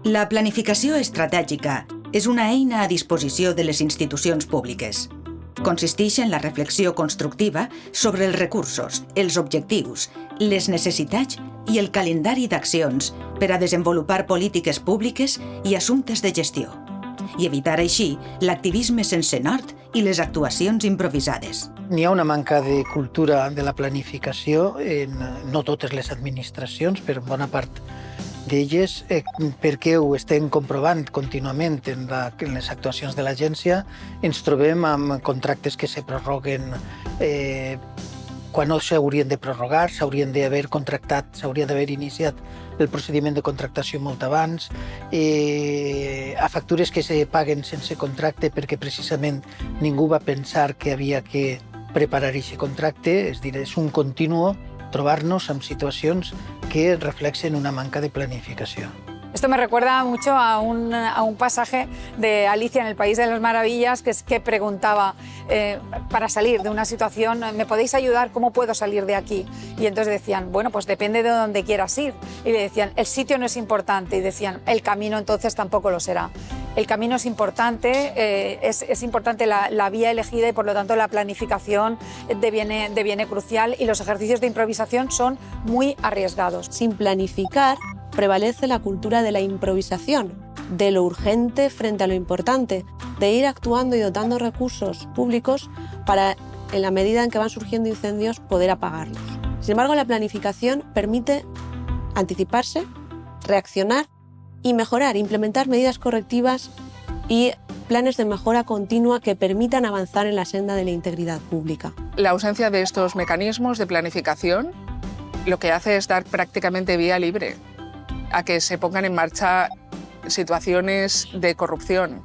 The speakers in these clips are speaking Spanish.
La planificació estratègica és una eina a disposició de les institucions públiques. Consisteix en la reflexió constructiva sobre els recursos, els objectius, les necessitats i el calendari d'accions per a desenvolupar polítiques públiques i assumptes de gestió, i evitar així l'activisme sense nord i les actuacions improvisades. N'hi ha una manca de cultura de la planificació en no totes les administracions, però en bona part d'elles, perquè ho estem comprovant contínuament en les actuacions de l'agència. Ens trobem amb contractes que se prorroguen quan no s'haurien de prorrogar, s'haurien d'haver contractat, s'hauria d'haver iniciat el procediment de contractació molt abans, a factures que se paguen sense contracte perquè precisament ningú va pensar que havia que preparar aquest contracte, és a dir, és un continu trobar-nos en situacions que reflexen una manca de planificació. Esto me recuerda mucho a un pasaje de Alicia en el País de las Maravillas, que es que preguntaba, para salir de una situación, ¿me podéis ayudar? ¿Cómo puedo salir de aquí? Y entonces decían, bueno, pues depende de dónde quieras ir. Y le decían, el sitio no es importante. Y decían, el camino entonces tampoco lo será. El camino es importante, es importante la vía elegida y por lo tanto la planificación deviene crucial y los ejercicios de improvisación son muy arriesgados. Sin planificar, prevalece la cultura de la improvisación, de lo urgente frente a lo importante, de ir actuando y dotando recursos públicos para, en la medida en que van surgiendo incendios, poder apagarlos. Sin embargo, la planificación permite anticiparse, reaccionar y mejorar, implementar medidas correctivas y planes de mejora continua que permitan avanzar en la senda de la integridad pública. La ausencia de estos mecanismos de planificación lo que hace es dar prácticamente vía libre a que se pongan en marcha situaciones de corrupción.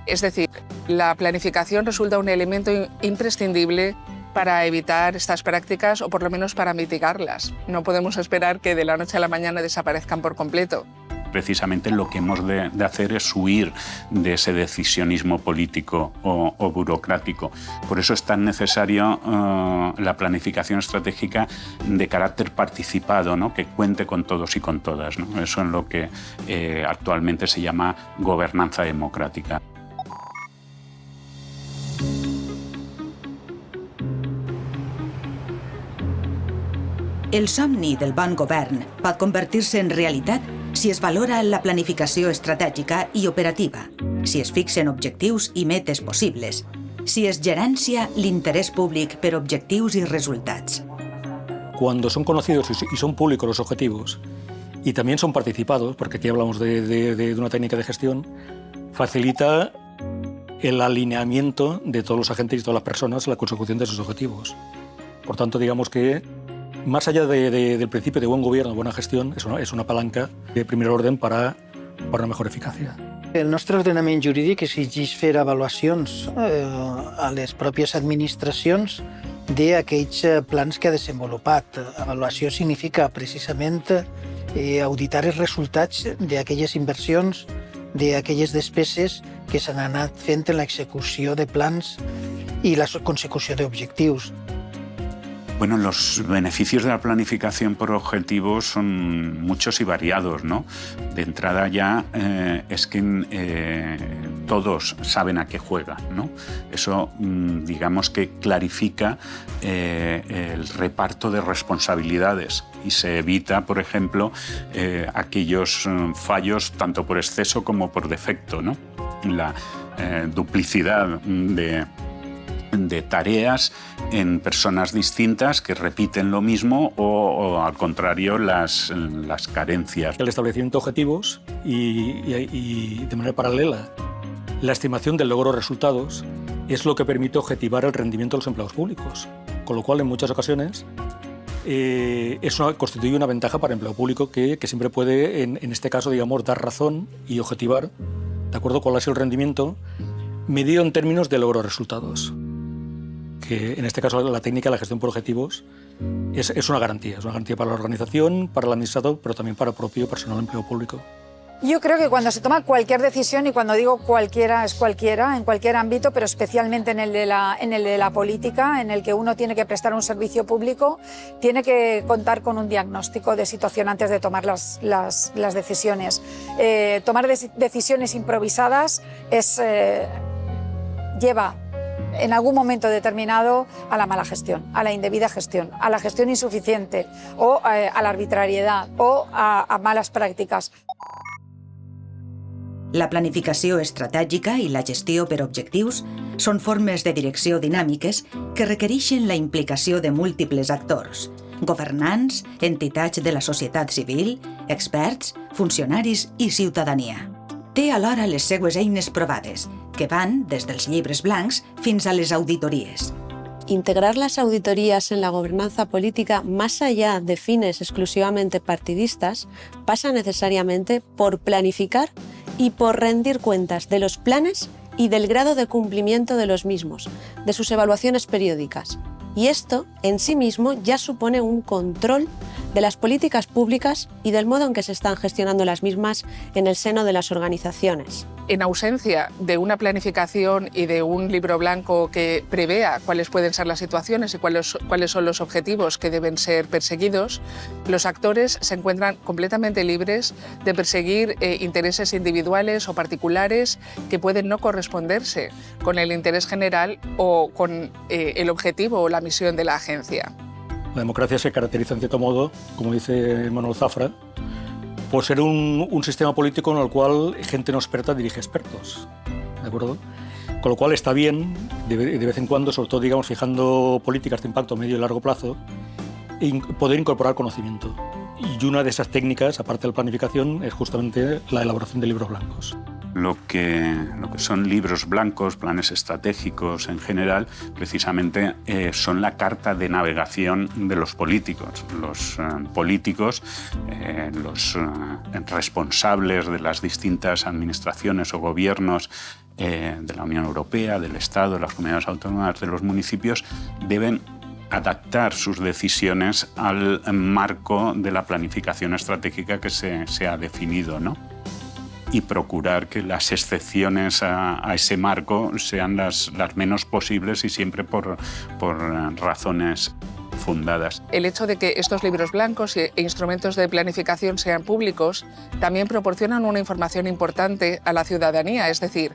Es decir, la planificación resulta un elemento imprescindible para evitar estas prácticas o por lo menos para mitigarlas. No podemos esperar que de la noche a la mañana desaparezcan por completo. Precisamente lo que hemos de hacer es huir de ese decisionismo político o burocrático. Por eso es tan necesario la planificación estratégica de carácter participado, ¿no? Que cuente con todos y con todas, ¿no? Eso es lo que actualmente se llama gobernanza democrática. El somni del bon govern pot convertir-se en realitat si es valora la planificació estratègica i operativa, si es fixen objectius i metes possibles, si es gerencia l'interès públic per objectius y resultats. Cuando son conocidos y son públicos los objetivos y también son participados, porque aquí hablamos de una técnica de gestión, facilita el alineamiento de todos los agentes y todas las personas en la consecución de esos objetivos. Por tanto, digamos que más allá del principio de buen gobierno, buena gestión, és una palanca de primer orden para una mejor eficacia. El nostre ordenament jurídic exigeix fer avaluacions a les pròpies administracions d'aquells plans que ha desenvolupat. Avaluació significa precisament auditar els resultats d'aquelles inversions, d'aquelles despeses que s'han anat fent en l'execució de plans i la consecució d'objectius. Bueno, los beneficios de la planificación por objetivos son muchos y variados, ¿no? De entrada ya es que todos saben a qué juegan, ¿no? Eso, digamos que clarifica el reparto de responsabilidades y se evita, por ejemplo, aquellos fallos tanto por exceso como por defecto, ¿no? La duplicidad de tareas en personas distintas que repiten lo mismo o al contrario, las carencias. El establecimiento de objetivos y de manera paralela la estimación del logro de resultados es lo que permite objetivar el rendimiento de los empleados públicos, con lo cual en muchas ocasiones constituye una ventaja para el empleo público que siempre puede, en este caso, digamos, dar razón y objetivar de acuerdo con cuál es el rendimiento medido en términos de logro de resultados. Que en este caso la técnica de la gestión por objetivos es una garantía para la organización, para el administrador, pero también para el propio personal de empleo público. Yo creo que cuando se toma cualquier decisión, y cuando digo cualquiera es cualquiera, en cualquier ámbito, pero especialmente en el de la política, en el que uno tiene que prestar un servicio público, tiene que contar con un diagnóstico de situación antes de tomar las decisiones. Tomar decisiones improvisadas lleva en algún momento determinado a la mala gestión, a la indebida gestión, a la gestión insuficiente o a la arbitrariedad o a malas prácticas. La planificació estratègica i la gestió per objectius són formes de direcció dinàmiques que requereixen la implicació de múltiples actors, governants, entitats de la societat civil, experts, funcionaris i ciutadania. Té alhora les seues eines provades, que van des dels llibres blancs fins a les auditories. Integrar las auditorías en la gobernanza política más allá de fines exclusivamente partidistas pasa necesariamente por planificar y por rendir cuentas de los planes y del grado de cumplimiento de los mismos, de sus evaluaciones periódicas. Y esto, en sí mismo, ya supone un control de las políticas públicas y del modo en que se están gestionando las mismas en el seno de las organizaciones. En ausencia de una planificación y de un libro blanco que prevea cuáles pueden ser las situaciones y cuáles son los objetivos que deben ser perseguidos, los actores se encuentran completamente libres de perseguir intereses individuales o particulares que pueden no corresponderse con el interés general o con el objetivo o la misión de la agencia. La democracia se caracteriza, en cierto modo, como dice Manuel Zafra, por ser un sistema político en el cual gente no experta dirige expertos, ¿de acuerdo? Con lo cual está bien, de vez en cuando, sobre todo, digamos, fijando políticas de impacto a medio y largo plazo, poder incorporar conocimiento. Y una de esas técnicas, aparte de la planificación, es justamente la elaboración de libros blancos. Lo que son libros blancos, planes estratégicos en general, precisamente son la carta de navegación de los políticos. Los políticos, los responsables de las distintas administraciones o gobiernos de la Unión Europea, del Estado, de las comunidades autónomas, de los municipios, deben adaptar sus decisiones al marco de la planificación estratégica que se ha definido, ¿no? Y procurar que las excepciones a ese marco sean las menos posibles y siempre por razones fundadas. El hecho de que estos libros blancos e instrumentos de planificación sean públicos también proporcionan una información importante a la ciudadanía, es decir,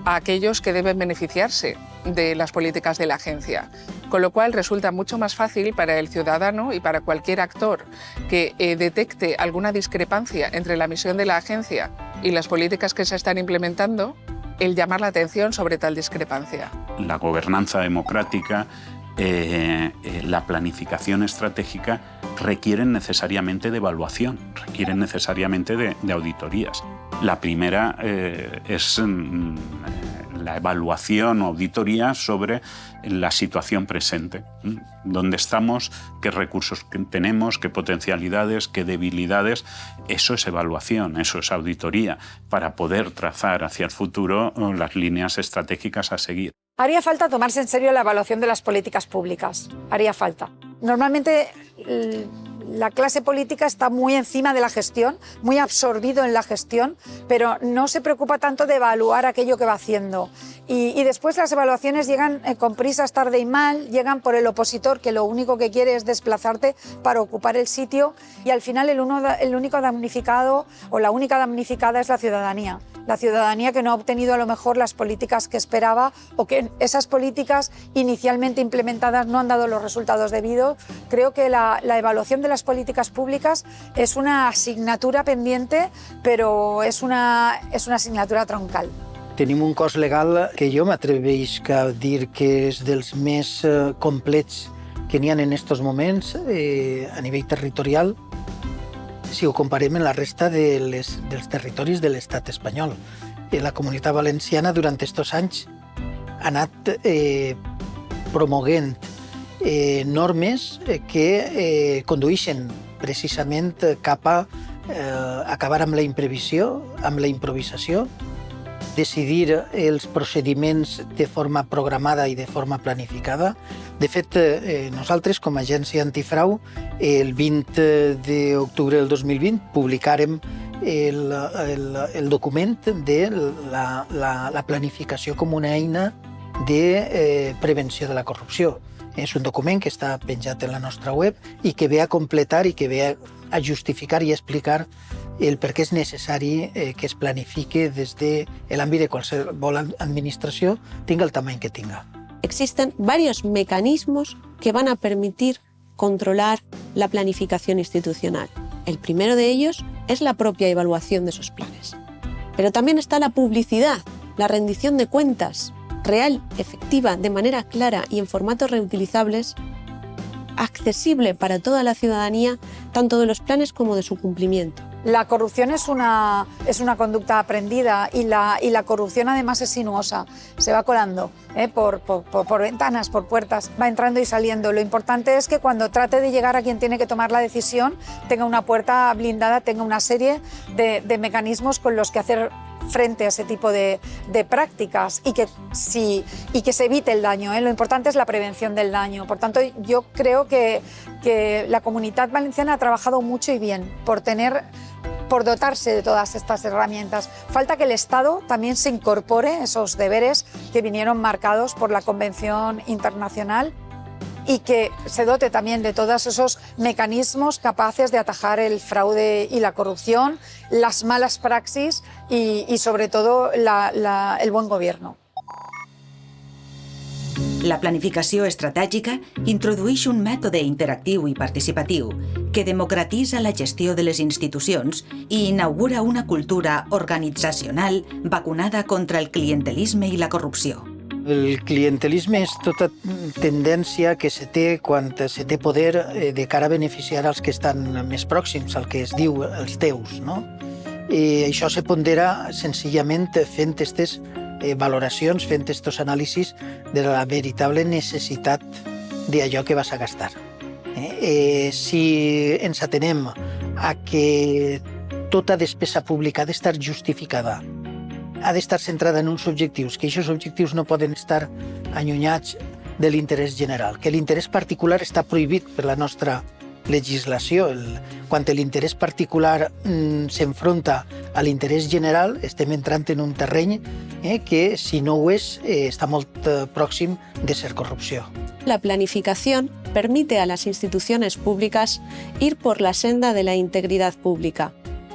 a aquellos que deben beneficiarse de las políticas de la agencia. Con lo cual resulta mucho más fácil para el ciudadano y para cualquier actor que detecte alguna discrepancia entre la misión de la agencia y las políticas que se están implementando, el llamar la atención sobre tal discrepancia. La gobernanza democrática, la planificación estratégica requieren necesariamente de evaluación, requieren necesariamente de auditorías. La primera es la evaluación o auditoría sobre la situación presente. ¿Dónde estamos? ¿Qué recursos tenemos? ¿Qué potencialidades? ¿Qué debilidades? Eso es evaluación, eso es auditoría, para poder trazar hacia el futuro las líneas estratégicas a seguir. Haría falta tomarse en serio la evaluación de las políticas públicas. Haría falta. Normalmente la clase política está muy encima de la gestión, muy absorbido en la gestión, pero no se preocupa tanto de evaluar aquello que va haciendo. Y después las evaluaciones llegan con prisas, tarde y mal, llegan por el opositor que lo único que quiere es desplazarte para ocupar el sitio, y al final el único damnificado o la única damnificada es la ciudadanía. La ciudadanía que no ha obtenido a lo mejor las políticas que esperaba, o que esas políticas inicialmente implementadas no han dado los resultados debidos. Creo que la evaluación de las políticas públicas es una asignatura pendiente, però és una assignatura troncal. Tenim un cos legal que jo m'atreveix a dir que és dels més complets que n'hi ha en aquests moments a nivell territorial, si ho comparem amb la resta dels territoris de l'estat espanyol. La Comunitat Valenciana durant aquests anys ha anat promoguent normes que condueixen precisament cap a acabar amb la improvisació, decidir els procediments de forma programada i de forma planificada. De fet, nosaltres, com a agència antifrau, el 20 d'octubre del 2020 publicàrem el document de la planificació com una eina de prevenció de la corrupció. És un document que està penjat en la nostra web i que ve a completar i que ve a justificar i a explicar el per què és necessari que es planifique des de l'àmbit de qualsevol administració, tinga el tamany que tinga. Existen varios mecanismos que van a permitir controlar la planificación institucional. El primero de ellos es la propia evaluación de esos planes. Pero también está la publicidad, la rendición de cuentas real, efectiva, de manera clara y en formatos reutilizables, accesible para toda la ciudadanía, tanto de los planes como de su cumplimiento. La corrupción es una conducta aprendida y la corrupción además es sinuosa, se va colando por ventanas, por puertas, va entrando y saliendo. Lo importante es que cuando trate de llegar a quien tiene que tomar la decisión tenga una puerta blindada, tenga una serie de mecanismos con los que hacer frente a ese tipo de prácticas y que se evite el daño. Lo importante es la prevención del daño. Por tanto, yo creo que la Comunitat Valenciana ha trabajado mucho y bien por dotarse de todas estas herramientas. Falta que el Estado también se incorpore esos deberes que vinieron marcados por la Convención Internacional y que se dote también de todos esos mecanismos capaces de atajar el fraude y la corrupción, las malas praxis y sobre todo el buen gobierno. La planificació estratègica introdueix un mètode interactiu i participatiu que democratitza la gestió de les institucions i inaugura una cultura organitzacional vacunada contra el clientelisme i la corrupció. El clientelisme és tota tendència que se té quan se té poder de cara a beneficiar els que estan més pròxims, el que es diu els teus, no? I això se pondera senzillament fent aquestes valoracions, fent aquests anàlisis de la veritable necessitat d'allò que vas a gastar. Si ens atenem a que tota despesa pública ha d'estar justificada, ha d'estar centrada en uns objectius, que aquests objectius no poden estar allunyats de l'interès general, que l'interès particular està prohibit per la nostra legislació. Quan l'interès particular s'enfronta a l'interès general, estem entrant en un terreny que, si no ho és, està molt pròxim de ser corrupció. La planificación permite a las instituciones públicas ir por la senda de la integridad pública.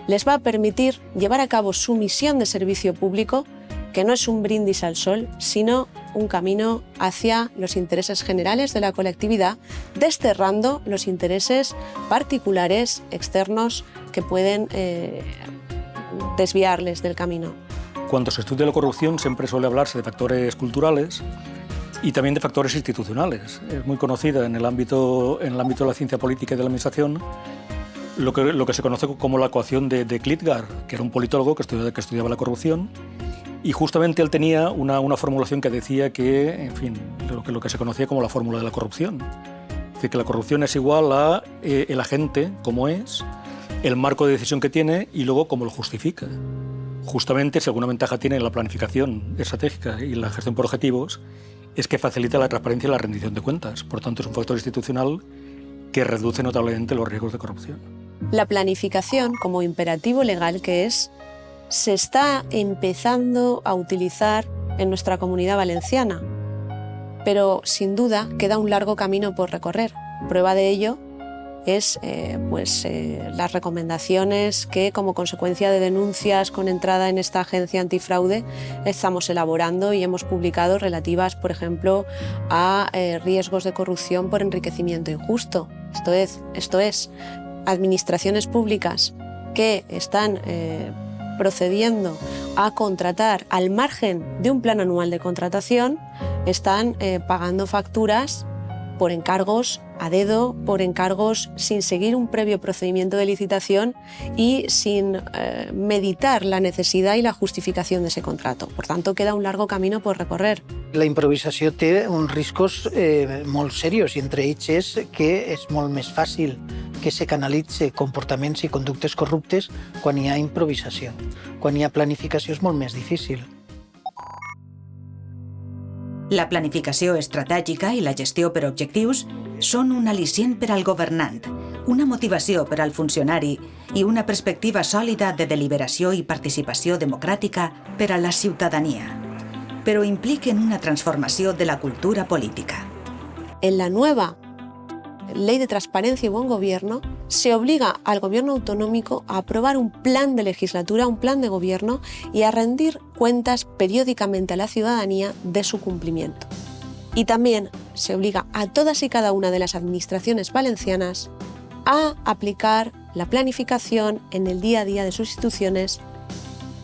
Les va a permitir llevar a cabo su misión de servicio público, que no es un brindis al sol, sino un camino hacia los intereses generales de la colectividad, desterrando los intereses particulares, externos, que pueden desviarles del camino. Cuando se estudia la corrupción siempre suele hablarse de factores culturales y también de factores institucionales. Es muy conocida en el ámbito de la ciencia política y de la administración lo que se conoce como la ecuación de Klitgar, que era un politólogo que estudiaba la corrupción. Y justamente él tenía una formulación que decía que, en fin, lo que se conocía como la fórmula de la corrupción. Es decir, que la corrupción es igual a el agente, como es, el marco de decisión que tiene y luego cómo lo justifica. Justamente, si alguna ventaja tiene la planificación estratégica y la gestión por objetivos, es que facilita la transparencia y la rendición de cuentas. Por tanto, es un factor institucional que reduce notablemente los riesgos de corrupción. La planificación, como imperativo legal que es, se está empezando a utilizar en nuestra Comunidad Valenciana, pero sin duda queda un largo camino por recorrer. Prueba de ello es las recomendaciones que, como consecuencia de denuncias con entrada en esta agencia antifraude, estamos elaborando y hemos publicado relativas, por ejemplo, a riesgos de corrupción por enriquecimiento injusto. Esto es administraciones públicas que están procediendo a contratar al margen de un plan anual de contratación, están pagando facturas por encargos a dedo, por encargos sin seguir un previo procedimiento de licitación y sin meditar la necesidad y la justificación de ese contrato. Por tanto, queda un largo camino por recorrer. La improvisació té uns riscos molt serios i entre ells és que és molt més fàcil que se canalitzi comportaments i conductes corruptes quan hi ha improvisació. Quan hi ha planificació és molt més difícil. La planificació estratègica i la gestió per objectius són un al·licient per al governant, una motivació per al funcionari i una perspectiva sòlida de deliberació i participació democràtica per a la ciutadania, però impliquen una transformació de la cultura política. En la nueva Ley de Transparencia y Buen Gobierno se obliga al gobierno autonómico a aprobar un plan de legislatura, un plan de gobierno y a rendir cuentas periódicamente a la ciudadanía de su cumplimiento. Y también se obliga a todas y cada una de las administraciones valencianas a aplicar la planificación en el día a día de sus instituciones,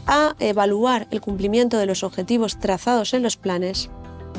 a evaluar el cumplimiento de los objetivos trazados en los planes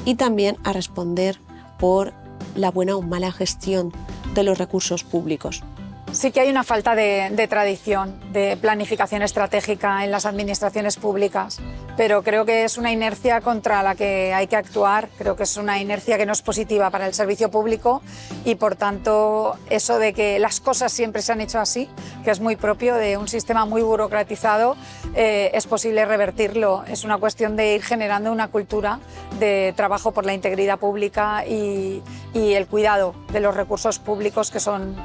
y también a responder por la buena o mala gestión de los recursos públicos. Sí que hay una falta de tradición, de planificación estratégica en las administraciones públicas, pero creo que es una inercia contra la que hay que actuar, creo que es una inercia que no es positiva para el servicio público y, por tanto, eso de que las cosas siempre se han hecho así, que es muy propio de un sistema muy burocratizado, es posible revertirlo. Es una cuestión de ir generando una cultura de trabajo por la integridad pública y el cuidado de los recursos públicos que son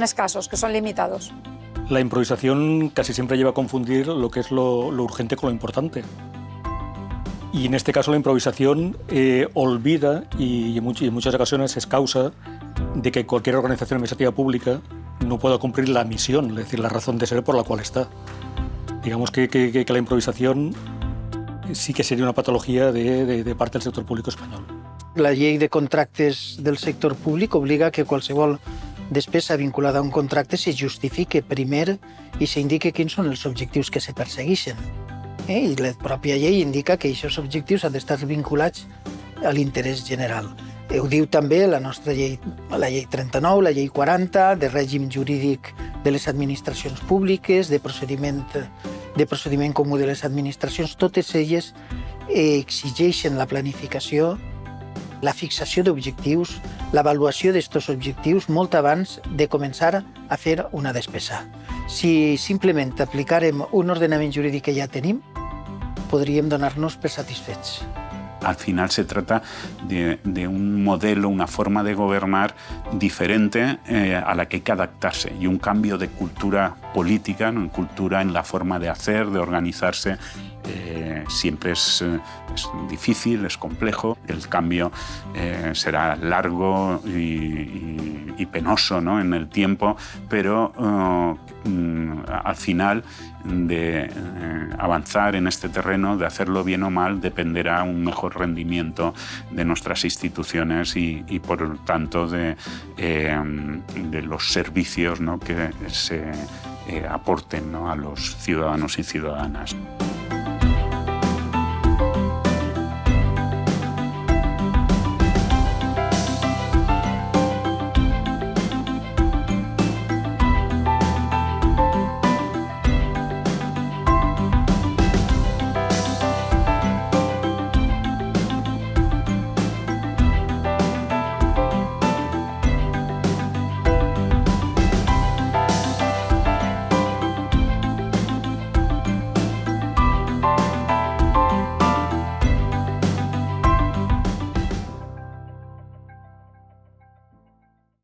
escasos, que son limitados. La improvisación casi siempre lleva a confundir lo que es lo urgente con lo importante. Y en este caso la improvisación olvida y en muchas ocasiones es causa de que cualquier organización administrativa pública no pueda cumplir la misión, es decir, la razón de ser por la cual está. Digamos que la improvisación sí que sería una patología de parte del sector público español. La llei de contractes del sector públic obliga que qualsevol despesa vinculada a un contracte se justifique primer i s'indique quins són els objectius que se persegueixen. I la pròpia llei indica que aquests objectius han d'estar vinculats a l'interès general. Ho diu també la nostra llei, la llei 39, la llei 40, de règim jurídic de les administracions públiques, de procediment comú de les administracions. Totes elles exigeixen la planificació, la fixació d'objectius, l'avaluació d'aquests objectius molt abans de començar a fer una despesa. Si simplement aplicàrem un ordenament jurídic que ja tenim, podríem donar-nos per satisfets. Al final se trata de un modelo, una forma de gobernar diferente a la que hay que adaptarse y un cambio de cultura política, ¿no? Cultura en la forma de hacer, de organizarse. Siempre es difícil, es complejo. El cambio será largo y penoso, ¿no? En el tiempo, pero al final de avanzar en este terreno, de hacerlo bien o mal, dependerá un mejor rendimiento de nuestras instituciones y por lo tanto de los servicios, ¿no? Que se aporten, ¿no? A los ciudadanos y ciudadanas.